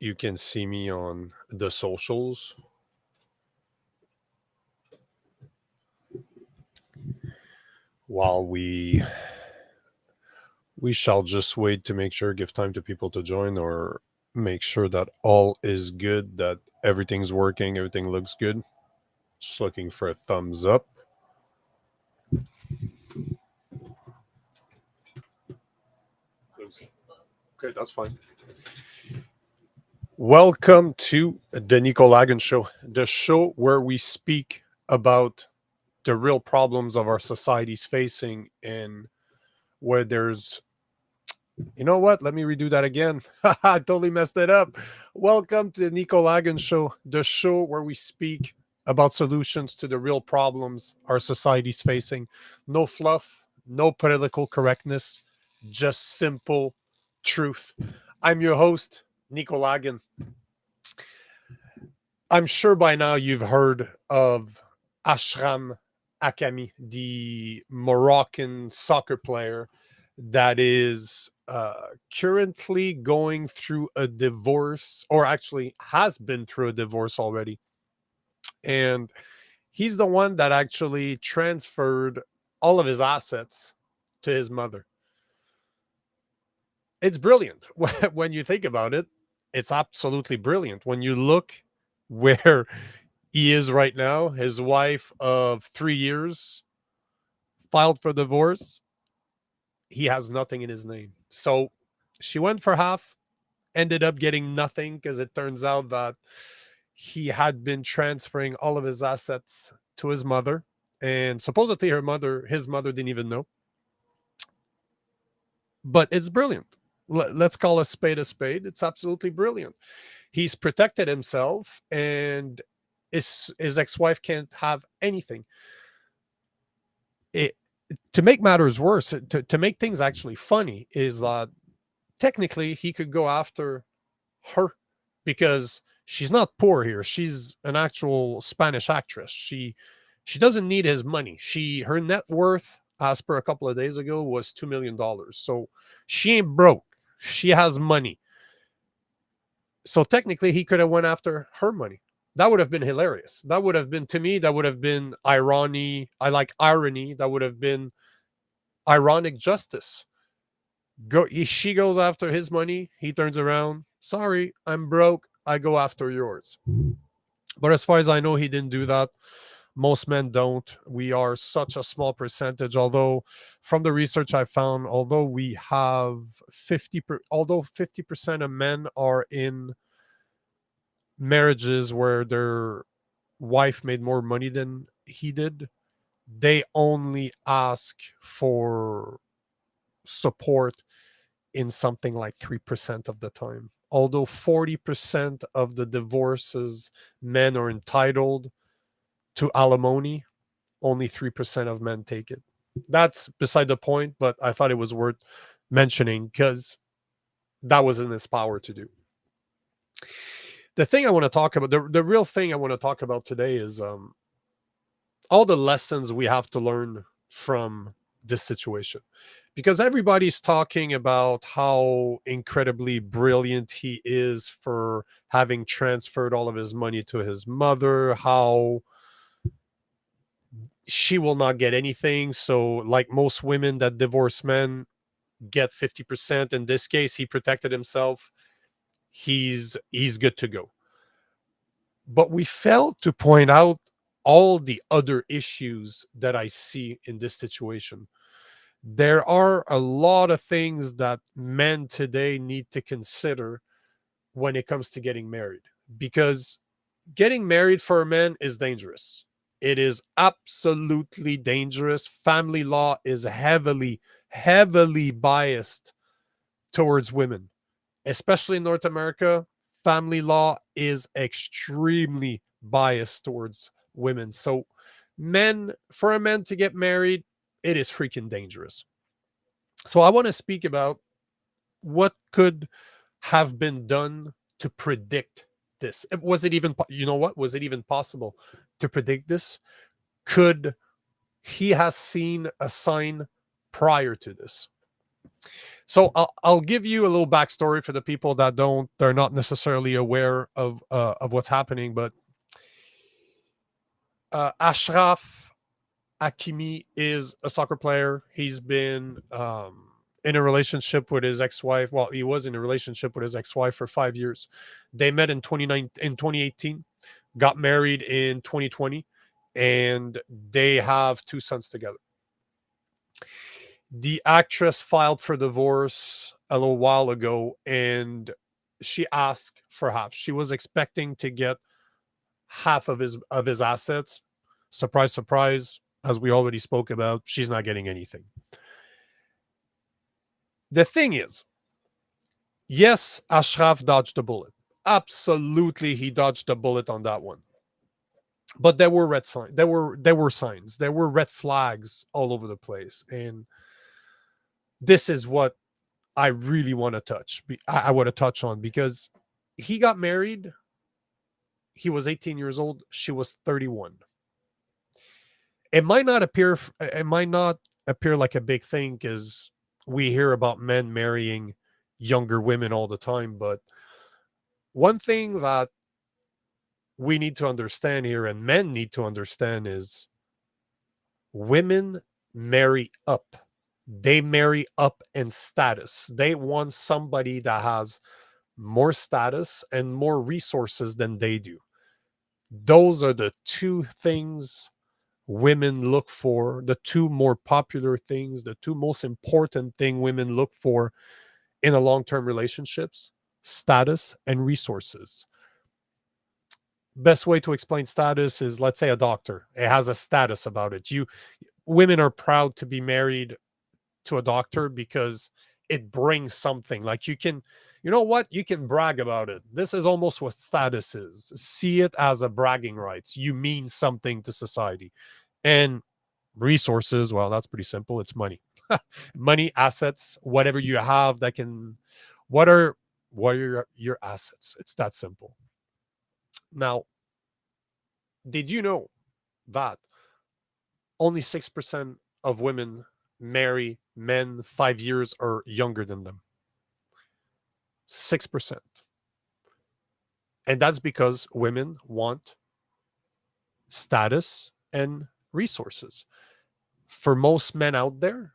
you can see me on the socials. While we shall just wait to make sure, give time to people to join, or make sure that all is good, that everything's working, everything looks good. Just looking for a thumbs up. Okay, that's fine. Welcome to the Nico Lagan Show, the show where we speak about the real problems of our society's facing, and where there's, you know what? Let me redo that again. I totally messed it up. Welcome to the Nico Lagan Show, the show where we speak about solutions to the real problems our society's facing. No fluff, no political correctness, just simple truth. I'm your host, Nico Lagan. I'm sure by now you've heard of Achraf Hakimi, the Moroccan soccer player that is currently going through a divorce, or actually has been through a divorce already. And he's the one that actually transferred all of his assets to his mother. It's brilliant when you think about it. It's absolutely brilliant when you look where he is right now. His wife of 3 years filed for divorce. He has nothing in his name. So she went for half, ended up getting nothing because it turns out that he had been transferring all of his assets to his mother. And supposedly his mother didn't even know. But it's brilliant. Let's call a spade a spade. It's absolutely brilliant. He's protected himself, and his ex-wife can't have anything. It, to make matters worse, to make things actually funny, is that technically he could go after her, because she's not poor here. She's an actual Spanish actress. She doesn't need his money. Her net worth, as per a couple of days ago, was $2 million. So she ain't broke. She has money. So technically he could have went after her money. That would have been hilarious. That would have been, to me, that would have been irony. I like irony. That would have been ironic justice. She goes after his money. He turns around. Sorry, I'm broke. I go after yours. But as far as I know, he didn't do that. Most men don't. We are such a small percentage. Although, from the research I found, although we have 50% of men are in marriages where their wife made more money than he did, they only ask for support in something like 3% of the time. Although 40% of the divorces men are entitled to alimony, only 3% of men take it. That's beside the point, but I thought it was worth mentioning because that was in his power to do. The thing I want to talk about, the real thing I want to talk about today is all the lessons we have to learn from this situation. Because everybody's talking about how incredibly brilliant he is for having transferred all of his money to his mother, how she will not get anything. So, like most women that divorce men get 50%. In this case, he protected himself. He's good to go. But we failed to point out all the other issues that I see in this situation. There are a lot of things that men today need to consider when it comes to getting married, because getting married for men is dangerous. It is absolutely dangerous. Family law is heavily biased towards women, especially in North America. Family law is extremely biased towards women. So, for a man to get married, it is freaking dangerous. So, I want to speak about what could have been done to predict this. Was it even, you know what? Was it even possible to predict this? Could he have seen a sign prior to this? So I'll give you a little backstory for the people that they're not necessarily aware of what's happening. But Achraf Hakimi is a soccer player. He's been in a relationship with his ex-wife. Well, he was in a relationship with his ex-wife for 5 years. They met in 2018, got married in 2020, and they have two sons together. The actress filed for divorce a little while ago, and she asked for half. She was expecting to get half of his assets. Surprise, surprise, as we already spoke about, she's not getting anything. The thing is, yes, Achraf dodged a bullet. Absolutely, he dodged a bullet on that one. But there were red signs. There were signs. There were red flags all over the place, and this is what I really want to touch. I want to touch on because he got married. He was 18 years old. She was 31. It might not appear. It might not appear like a big thing because we hear about men marrying younger women all the time. But one thing that we need to understand here, and men need to understand, is women marry up. They marry up in status. They want somebody that has more status and more resources than they do. Those are the two things women look for, the two more popular things, the two most important thing women look for in a long-term relationships: status and resources. Best way to explain status is, let's say, a doctor. It has a status about it. You Women are proud to be married to a doctor because it brings something. Like, you know what, you can brag about it. This is almost what status is. See it as a bragging rights. You mean something to society. And resources, well, that's pretty simple. It's money. Money, assets, whatever you have that can, what are your assets? It's that simple. Now, did you know that only 6% of women marry men 5 years or younger than them? 6%. And that's because women want status and resources. For most men out there,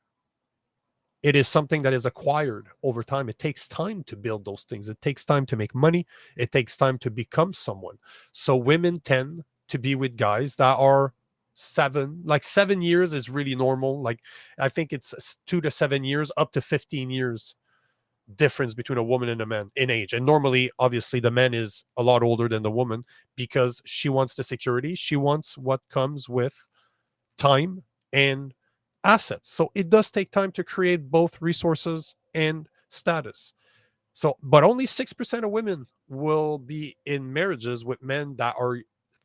it is something that is acquired over time. It takes time to build those things. It takes time to make money. It takes time to become someone. So women tend to be with guys that are 7 years is really normal. Like, I think it's 2 to 7 years, up to 15 years difference between a woman and a man in age. And normally, obviously, the man is a lot older than the woman because she wants the security. She wants what comes with time and assets. So it does take time to create both resources and status. So, but only 6% of women will be in marriages with men that are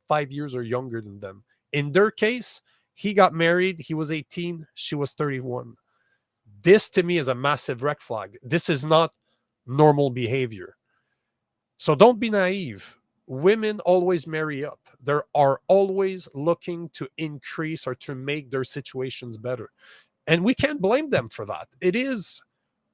5 years or younger than them. In their case, he got married, he was 18, she was 31. This to me is a massive red flag. This is not normal behavior. So don't be naive. Women always marry up. They are always looking to increase or to make their situations better. And we can't blame them for that. It is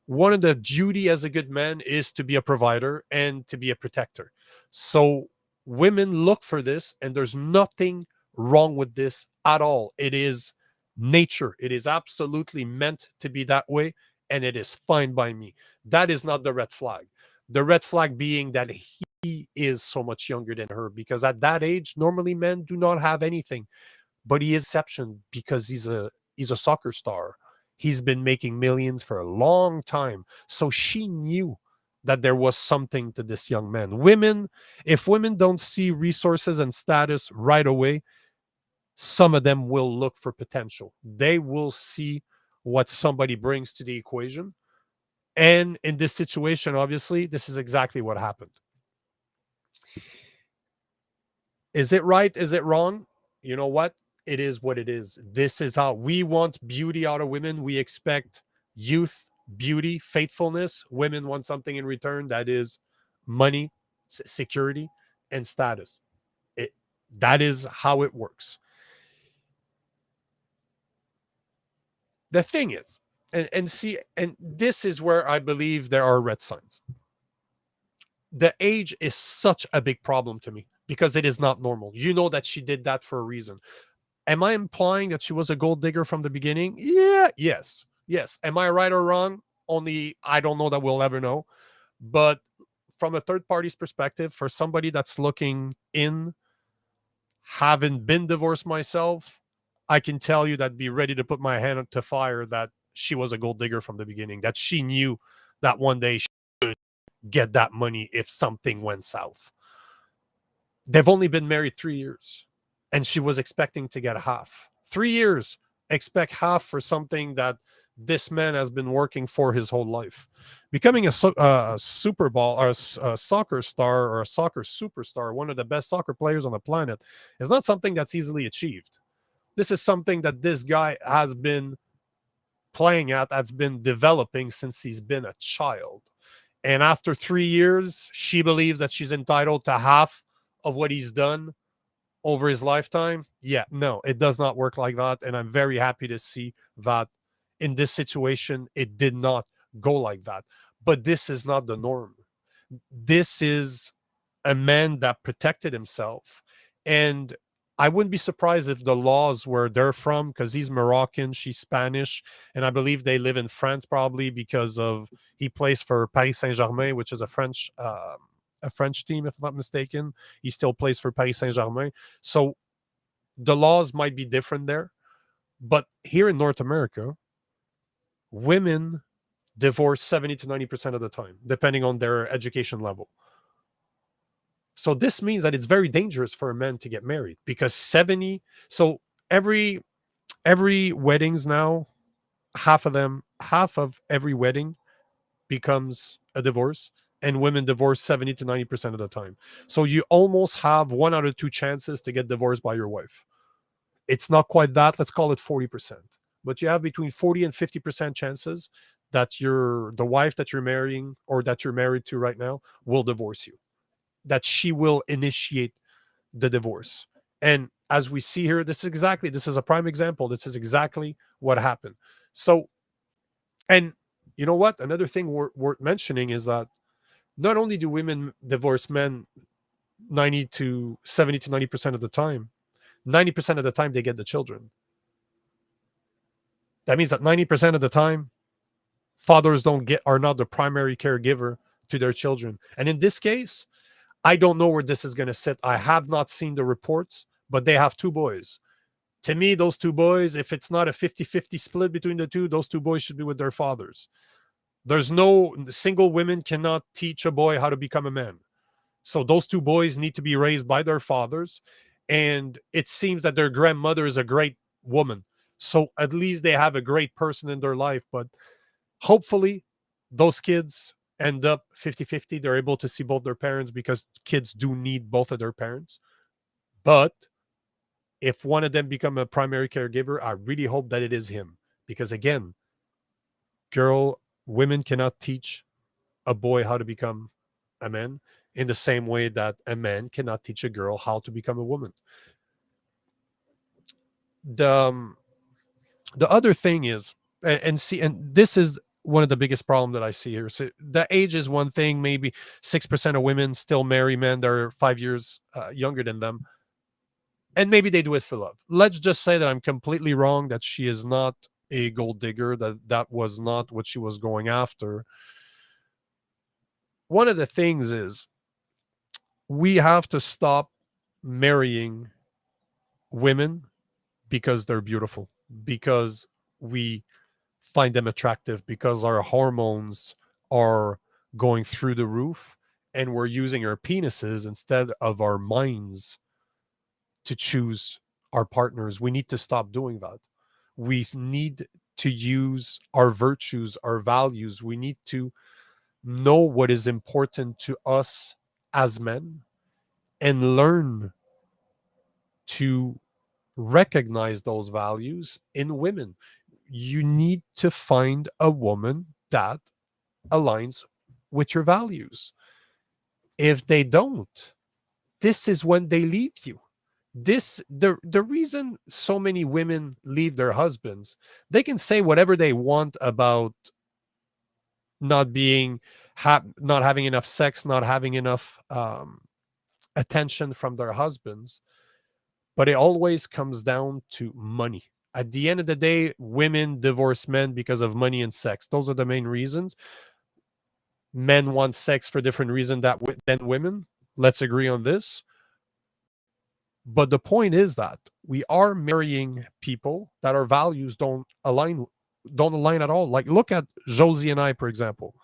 one of the duty as a good man is to be a provider and to be a protector. So women look for this, and there's nothing wrong with this at all. It is nature. It is absolutely meant to be that way, and it is fine by me. That is not the red flag. The red flag being that he is so much younger than her, because at that age, normally men do not have anything. But he is exception because he's a soccer star. He's been making millions for a long time. So she knew that there was something to this young man. If women don't see resources and status right away, some of them will look for potential. They will see what somebody brings to the equation. And in this situation, obviously, this is exactly what happened. Is it right? Is it wrong? You know what? It is what it is. This is how we want beauty out of women. We expect youth, beauty, faithfulness. Women want something in return, that is money, security, and status. It That is how it works. The thing is, And see, and this is where I believe there are red signs. The age is such a big problem to me because it is not normal. You know that she did that for a reason. Am I implying that she was a gold digger from the beginning? Yeah, yes. Yes. Am I right or wrong? Only I don't know that we'll ever know. But from a third party's perspective, for somebody that's looking in, having been divorced myself, I can tell you that be ready to put my hand to fire that she was a gold digger from the beginning, that she knew that one day she would get that money if something went south. They've only been married 3 years, and she was expecting to get half. 3 years, expect half for something that this man has been working for his whole life. Becoming a Super Bowl or a soccer star or a soccer superstar, one of the best soccer players on the planet, is not something that's easily achieved. This is something that this guy has been playing at, that's been developing since he's been a child. And after 3 years, she believes that she's entitled to half of what he's done over his lifetime. Yeah, no, it does not work like that. And I'm very happy to see that in this situation, it did not go like that. But this is not the norm. This is a man that protected himself. And I wouldn't be surprised if the laws where they're from, because he's Moroccan, she's Spanish, and I believe they live in France probably because of he plays for Paris Saint Germain, which is a French team, if I'm not mistaken. He still plays for Paris Saint Germain, so the laws might be different there. But here in North America, women divorce 70 to 90% of the time, depending on their education level. So this means that it's very dangerous for a man to get married because 70, so every every weddings now, half of every wedding becomes a divorce, and women divorce 70 to 90% of the time. So you almost have 1 out of 2 chances to get divorced by your wife. It's not quite that, let's call it 40%. But you have between 40 and 50% chances that the wife that you're marrying or that you're married to right now will divorce you, that she will initiate the divorce. And as we see here, this is a prime example. This is exactly what happened. So, and you know what? Another thing worth mentioning is that not only do women divorce men 90 to 70 to 90% of the time, 90% of the time they get the children. That means that 90% of the time, fathers don't get are not the primary caregiver to their children. And in this case, I don't know where this is going to sit. I have not seen the reports, but they have 2 boys. To me, those 2 boys, if it's not a 50-50 split between the two, those 2 boys should be with their fathers. There's no single women cannot teach a boy how to become a man. So those 2 boys need to be raised by their fathers. And it seems that their grandmother is a great woman. So at least they have a great person in their life. But hopefully, those kids end up 50-50. They're able to see both their parents because kids do need both of their parents. But if one of them become a primary caregiver, I really hope that it is him. Because again, women cannot teach a boy how to become a man in the same way that a man cannot teach a girl how to become a woman. The the other thing is, and this is one of the biggest problem that I see here. So the age is one thing. Maybe 6% of women still marry men that are 5 years younger than them, and maybe they do it for love. Let's just say that I'm completely wrong. That she is not a gold digger. That was not what she was going after. One of the things is we have to stop marrying women because they're beautiful, because we find them attractive, because our hormones are going through the roof and we're using our penises instead of our minds to choose our partners. We need to stop doing that. We need to use our virtues, our values. We need to know what is important to us as men and learn to recognize those values in women. You need to find a woman that aligns with your values. If they don't, this is when they leave you. The reason so many women leave their husbands, they can say whatever they want about not being not having enough sex, not having enough attention from their husbands, but it always comes down to money. At the end of the day, women divorce men because of money and sex. Those are the main reasons. Men want sex for different reasons than women. Let's agree on this. But the point is that we are marrying people that our values don't align at all. Like look at Josie and I, for example.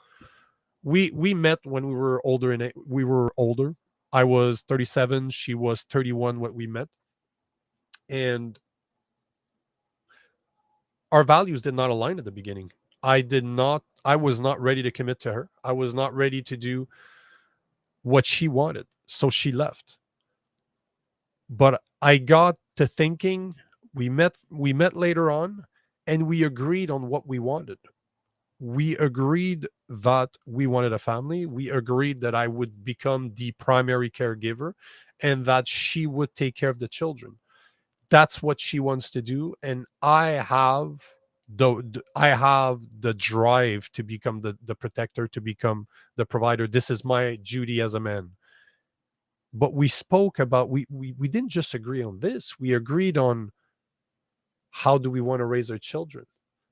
We met when we were older. I was 37, she was 31 when we met. And our values did not align at the beginning. I was not ready to commit to her. I was not ready to do what she wanted. So she left. But I got to thinking, we met later on, and we agreed on what we wanted. We agreed that we wanted a family. We agreed that I would become the primary caregiver and that she would take care of the children. That's what she wants to do, and I have the drive to become the protector, to become the provider. This is my duty as a man. But we spoke about we didn't just agree on this. We agreed on how do we want to raise our children?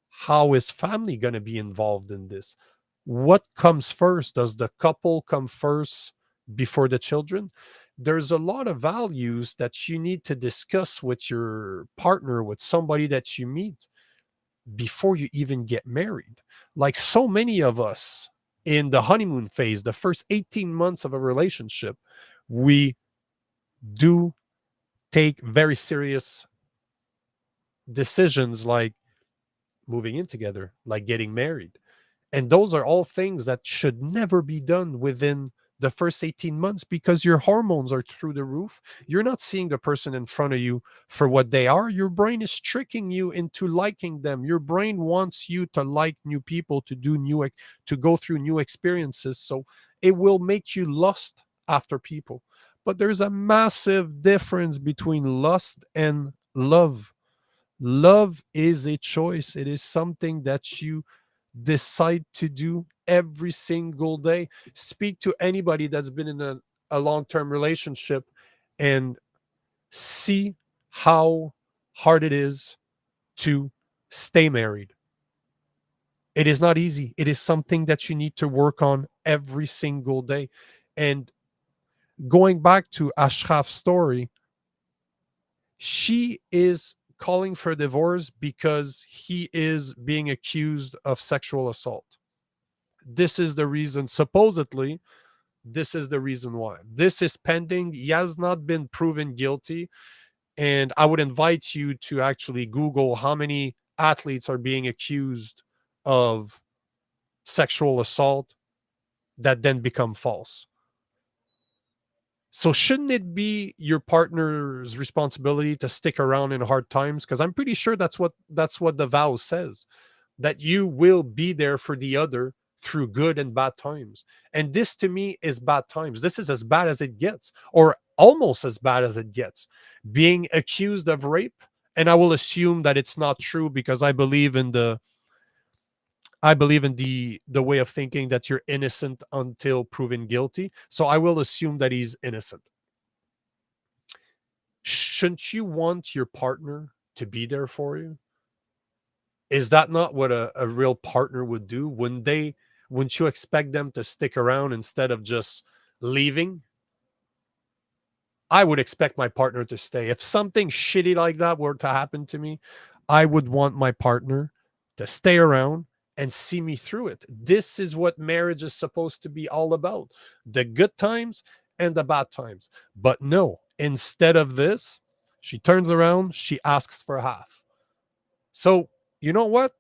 How is family going to be involved in this? What comes first? Does the couple come first before the children? There's a lot of values that you need to discuss with your partner, with somebody that you meet before you even get married. Like so many of us in the honeymoon phase, the first 18 months of a relationship, we do take very serious decisions like moving in together, like getting married. And those are all things that should never be done within the first 18 months because your hormones are through the roof. You're not seeing the person in front of you for what they are. Your brain is tricking you into liking them. Your brain wants you to like new people, to go through new experiences. So it will make you lust after people. But there's a massive difference between lust and love. Love is a choice. It is something that you decide to do every single day. Speak to anybody that's been in a long-term relationship and see how hard it is to stay married. It is not easy. It is something that you need to work on every single day. And going back to Achraf's story, she is calling for divorce because he is being accused of sexual assault. This is the reason, supposedly, this is the reason why. This is pending. He has not been proven guilty. And I would invite you to actually Google how many athletes are being accused of sexual assault that then become false. So shouldn't it be your partner's responsibility to stick around in hard times? Because I'm pretty sure that's what the vow says, that you will be there for the other through good and bad times. And this to me is bad times. This is as bad as it gets, or almost as bad as it gets. Being accused of rape, and I will assume that it's not true because I believe in the way of thinking that you're innocent until proven guilty. So I will assume that he's innocent. Shouldn't you want your partner to be there for you? Is that not what a real partner would do? Wouldn't you expect them to stick around instead of just leaving? I would expect my partner to stay. If something shitty like that were to happen to me, I would want my partner to stay around and see me through it. This is what marriage is supposed to be all about, the good times and the bad times. But no, instead of this, she turns around, she asks for half. So, you know what?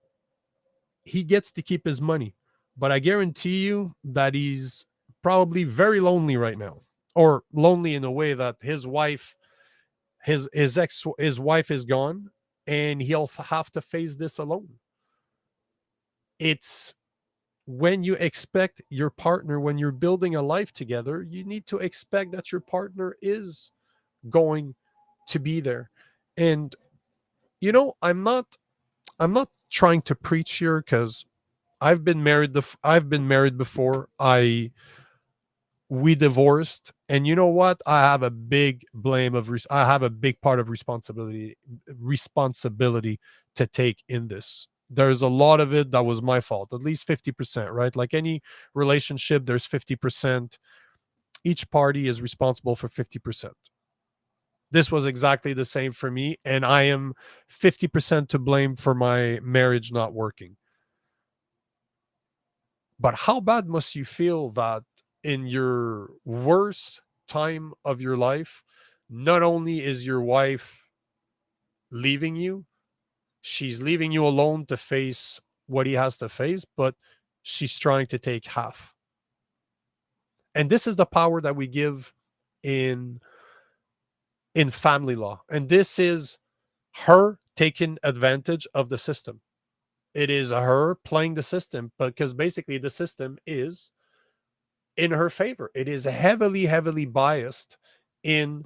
He gets to keep his money. But I guarantee you that he's probably very lonely right now, or lonely in a way that his wife is gone, and he'll have to face this alone. It's when you expect your partner, when you're building a life together, you need to expect that your partner is going to be there. And I'm not trying to preach here, because I've been married before. I We divorced, and you know what, I have a big part of responsibility to take in this. There's a lot of it that was my fault, at least 50%, right? Like any relationship, there's 50%. Each party is responsible for 50%. This was exactly the same for me, and I am 50% to blame for my marriage not working. But how bad must you feel that in your worst time of your life, not only is your wife leaving you, she's leaving you alone to face what he has to face, but she's trying to take half. And this is the power that we give in family law. And this is her taking advantage of the system. It is her playing the system, because basically the system is in her favor. It is heavily, heavily biased in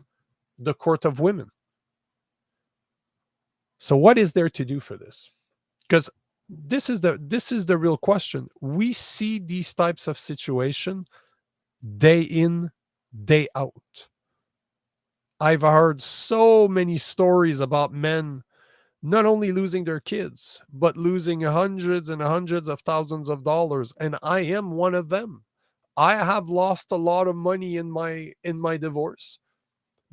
the court of women. So what is there to do for this? Because this is the real question. We see these types of situation day in, day out. I've heard so many stories about men not only losing their kids, but losing hundreds and hundreds of thousands of dollars. And I am one of them. I have lost a lot of money in my divorce,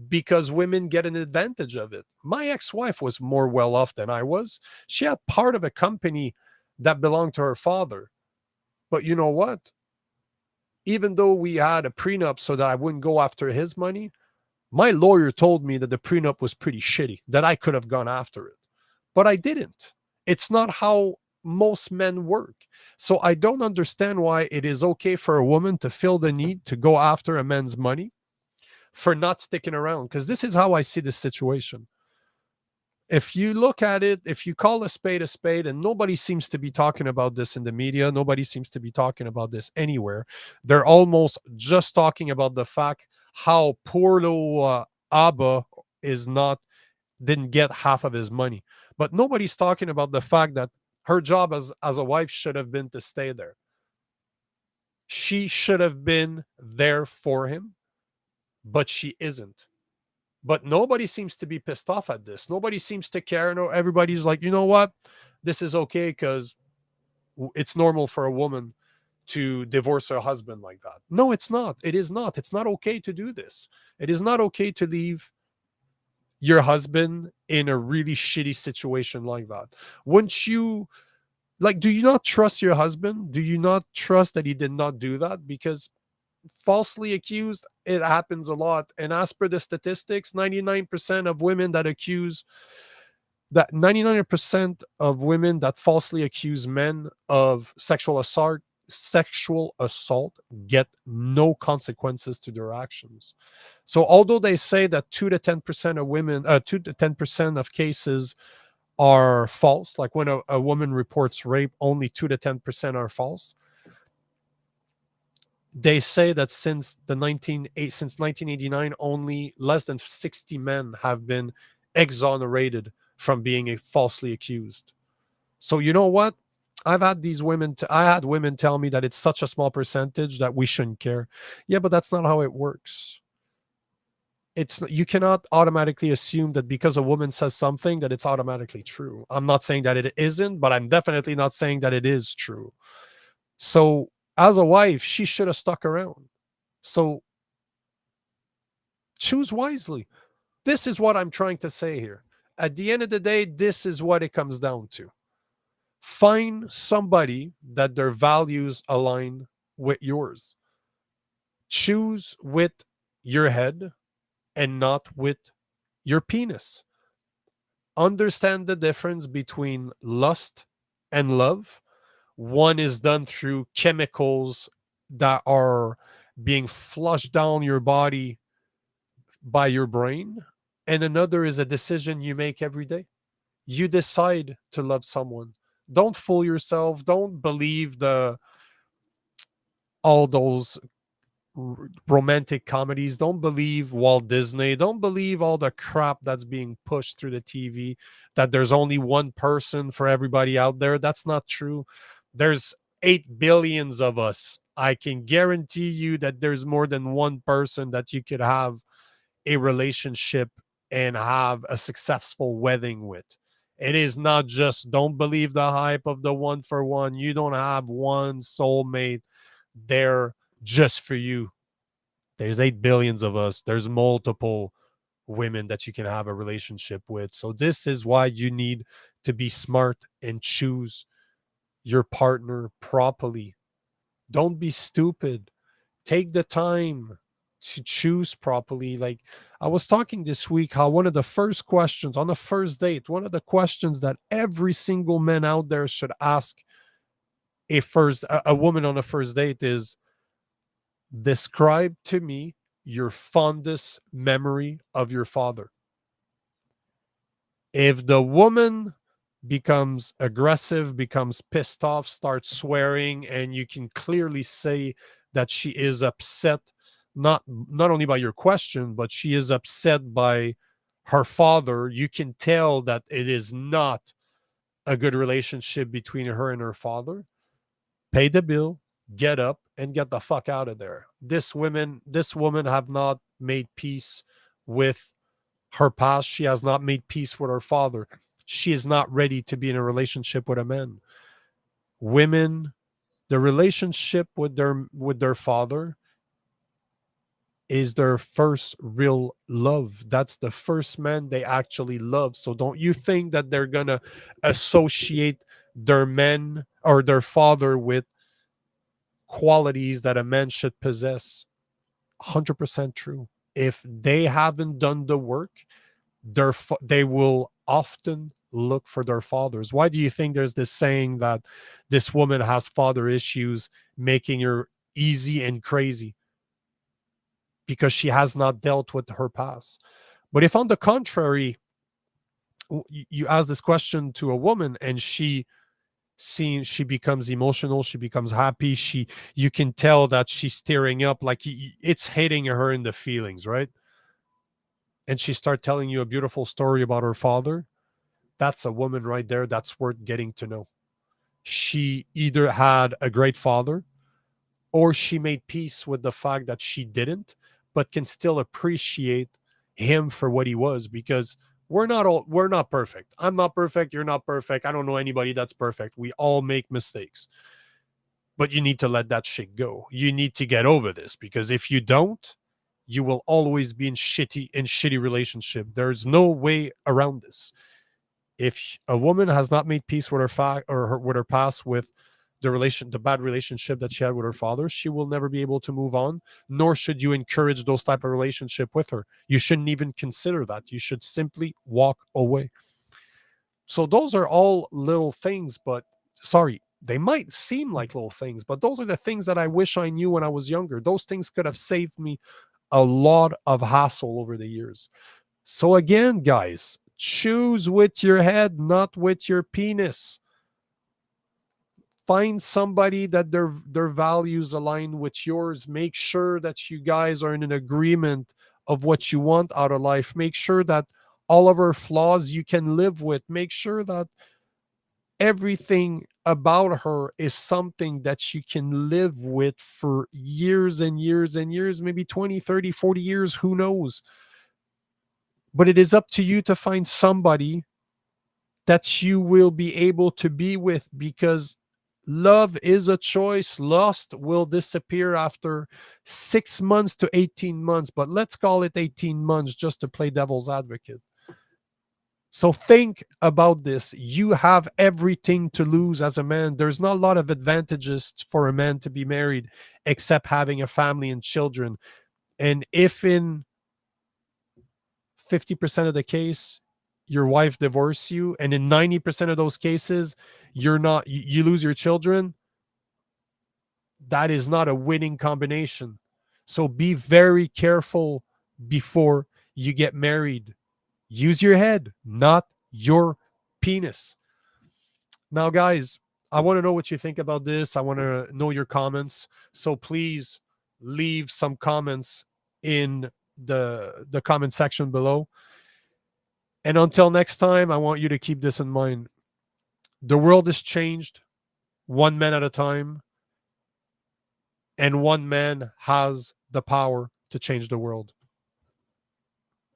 because women get an advantage of it. My ex-wife was more well off than I was. She had part of a company that belonged to her father. But you know what? Even though we had a prenup so that I wouldn't go after his money, my lawyer told me that the prenup was pretty shitty, that I could have gone after it. But I didn't. It's not how most men work. So I don't understand why it is okay for a woman to feel the need to go after a man's money for not sticking around. Because this is how I see this situation. If you look at it, if you call a spade, and nobody seems to be talking about this in the media, nobody seems to be talking about this anywhere. They're almost just talking about the fact how poor little Abba is not didn't get half of his money. But nobody's talking about the fact that her job as a wife should have been to stay there. She should have been there for him, but she isn't. But nobody seems to be pissed off at this. Nobody seems to care. No, everybody's like, you know what? This is okay, because it's normal for a woman to divorce her husband like that. No, it's not. It is not. It's not okay to do this. It is not okay to leave your husband in a really shitty situation like that. Once you like, do you not trust your husband? Do you not trust that he did not do that? Because falsely accused, it happens a lot. And as per the statistics, 99% of women that accuse that 99% of women that falsely accuse men of sexual assault get no consequences to their actions. So although they say that 2 to 10% of women 2 to 10% of cases are false, like when a woman reports rape, only 2 to 10% are false. They say that since 1989, only less than 60 men have been exonerated from being falsely accused. So you know what? I had women tell me that it's such a small percentage that we shouldn't care. Yeah, but that's not how it works. You cannot automatically assume that because a woman says something that it's automatically true. I'm not saying that it isn't, but I'm definitely not saying that it is true. So as a wife, she should have stuck around. So choose wisely. This is what I'm trying to say here. At the end of the day, this is what it comes down to. Find somebody that their values align with yours. Choose with your head and not with your penis. Understand the difference between lust and love. One is done through chemicals that are being flushed down your body by your brain, and another is a decision you make every day. You decide to love someone. Don't fool yourself. Don't believe the all those romantic comedies. Don't believe Walt Disney. Don't believe all the crap that's being pushed through the TV, that there's only one person for everybody out there. That's not true. There's 8 billions of us. I can guarantee you that there's more than one person that you could have a relationship and have a successful wedding with. It is not just, don't believe the hype of the one for one. You don't have one soulmate there just for you. There's 8 billions of us. There's multiple women that you can have a relationship with. So this is why you need to be smart and choose your partner properly. Don't be stupid. Take the time to choose properly. Like, I was talking this week how one of the first questions on the first date, one of the questions that every single man out there should ask a woman on a first date is, describe to me your fondest memory of your father. If the woman becomes aggressive, becomes pissed off, starts swearing, and you can clearly say that she is upset, not only by your question, but she is upset by her father, you can tell that it is not a good relationship between her and her father. Pay the bill, get up, and get the fuck out of there. This woman have not made peace with her past. She has not made peace with her father. She is not ready to be in a relationship with a man. Women, the relationship with their father is their first real love. That's the first man they actually love. So don't you think that they're gonna associate their men or their father with qualities that a man should possess? 100% true. If they haven't done the work, they will often look for their fathers. Why do you think there's this saying that this woman has father issues, making her easy and crazy? Because she has not dealt with her past. But if, on the contrary, you ask this question to a woman and she becomes emotional, she becomes happy, you can tell that she's tearing up, like it's hitting her in the feelings, right? And she start telling you a beautiful story about her father. That's a woman right there that's worth getting to know. She either had a great father or she made peace with the fact that she didn't, but can still appreciate him for what he was. Because we're not perfect. I'm not perfect, you're not perfect. I don't know anybody that's perfect. We all make mistakes. But you need to let that shit go. You need to get over this, because if you don't, you will always be in shitty relationship. There's no way around this. If a woman has not made peace with with her past, with the bad relationship that she had with her father, she will never be able to move on. Nor should you encourage those type of relationship with her. You shouldn't even consider that. You should simply walk away. So those are all little things, but sorry, they might seem like little things, but those are the things that I wish I knew when I was younger. Those things could have saved me a lot of hassle over the years. So again, guys, choose with your head, not with your penis. Find somebody that their values align with yours. Make sure that you guys are in an agreement of what you want out of life. Make sure that all of our flaws you can live with. Make sure that everything about her is something that you can live with for years and years and years, maybe 20, 30, 40 years, who knows. But it is up to you to find somebody that you will be able to be with, because love is a choice. Lust will disappear after 6 months to 18 months, but let's call it 18 months just to play devil's advocate. So think about this. You have everything to lose as a man. There's not a lot of advantages for a man to be married except having a family and children. And if in 50% of the case your wife divorces you, and in 90% of those cases you lose your children, that is not a winning combination. So be very careful before you get married. Use your head, not your penis. Now, guys, I want to know what you think about this. I want to know your comments. So please leave some comments in the comment section below. And until next time, I want you to keep this in mind. The world is changed one man at a time, and one man has the power to change the world.